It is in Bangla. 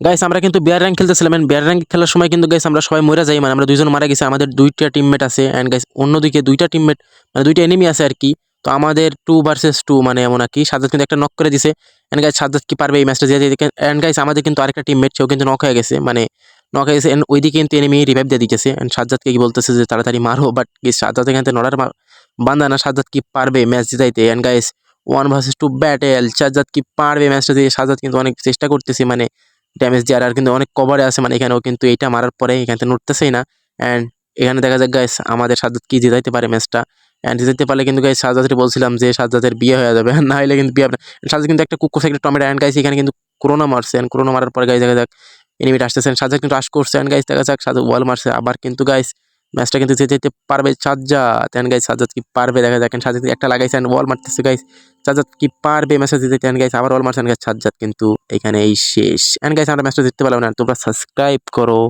গাইস আমরা কিন্তু বিয়ার র্যাঙ্ক খেলতেছিলাম, এন্ড বিয়ার র্যাঙ্ক খেলার সময় কিন্তু গাইস আমরা সবাই মরে যাই, মানে আমরা দুইজন মারা গেছি, আমাদের দুইটা টিমমেট আছে এন্ড গাইস অন্যদিকে দুইটা টিমমেট মানে দুইটা এনিমি আছে আর কি। তো আমাদের 2 ভার্সেস 2 মানে এমন আর কি। সাজ্জাদ কিন্তু একটা নক করে দিছে এন্ড গাইস সাজ্জাদ কি পারবে এই ম্যাচটা জিতে? এন্ড গাইস আমাদের কিন্তু আরেকটা টিমমেট সেও কিন্তু নক হয়ে গেছে, মানে নক হয়ে গেছে এন্ড ওইদিকে কিন্তু এনিমি রিভাইভ দিয়ে দিতেছে এন্ড সাজ্জাদকে কি বলতেছে যে তাড়াতাড়ি মারো, বাট গাইস সাজ্জাদ এখানে নড়ার বান্দা না। সাজ্জাদ কি পারবে ম্যাচ জিতাইতে? And guys 1 versus 2 battle, Sajjad কি পারবে ম্যাচটা জিতে? সাজ্জাদ কিন্তু অনেক চেষ্টা করতেছে, মানে ড্যামেজ দেওয়ার, আর কিন্তু অনেক কভারে আছে, মানে এখানেও কিন্তু এইটা মারার পরে এখান থেকে নড়তেছেই না। অ্যান্ড এখানে দেখা যাক গাইস আমাদের সাজ্জাদ কি জিতাইতে পারে ম্যাচটা। অ্যান্ড জিতাইতে পারলে কিন্তু গাইস সাজ্জাদকে বলছিলাম যে সাজ্জাদের বিয়ে হয়ে যাবে, না হলে কিন্তু বিয়ে হবে না। সাজ্জাদ কিন্তু একটা কুকুর একটা টমেটো, অ্যান্ড গাইস এখানে কিন্তু করোনা মারছে, অ্যান্ড করোনা মারার পরে গাইস দেখা যাক এনিমিটা আসতেছেন। সাজ্জাদ কিন্তু আশ করছে, অ্যান্ড গাইস দেখা যাক সাজ্জাদ ওয়াল মারছে আবার, কিন্তু গাইস ম্যাচটা কিন্তু জিতে পারবে সাজ্জাদ। অ্যান্ড গাইস সাজ্জাদ কি পারবে দেখা যাক। সাজ্জাদ একটা লাগাইছে অ্যান্ড ওয়াল মারতেছে গাইস, সাজ্জাদ কি পারবে ম্যাচটা জিতে? এন্ড গাইস আবার অল মারছেন গাইস, সাজ্জাদ কিন্তু এখানে এই শেষ। এন্ড গাইস আমরা ম্যাচটা জিততে পারলাম না, তোমরা সাবস্ক্রাইব করো।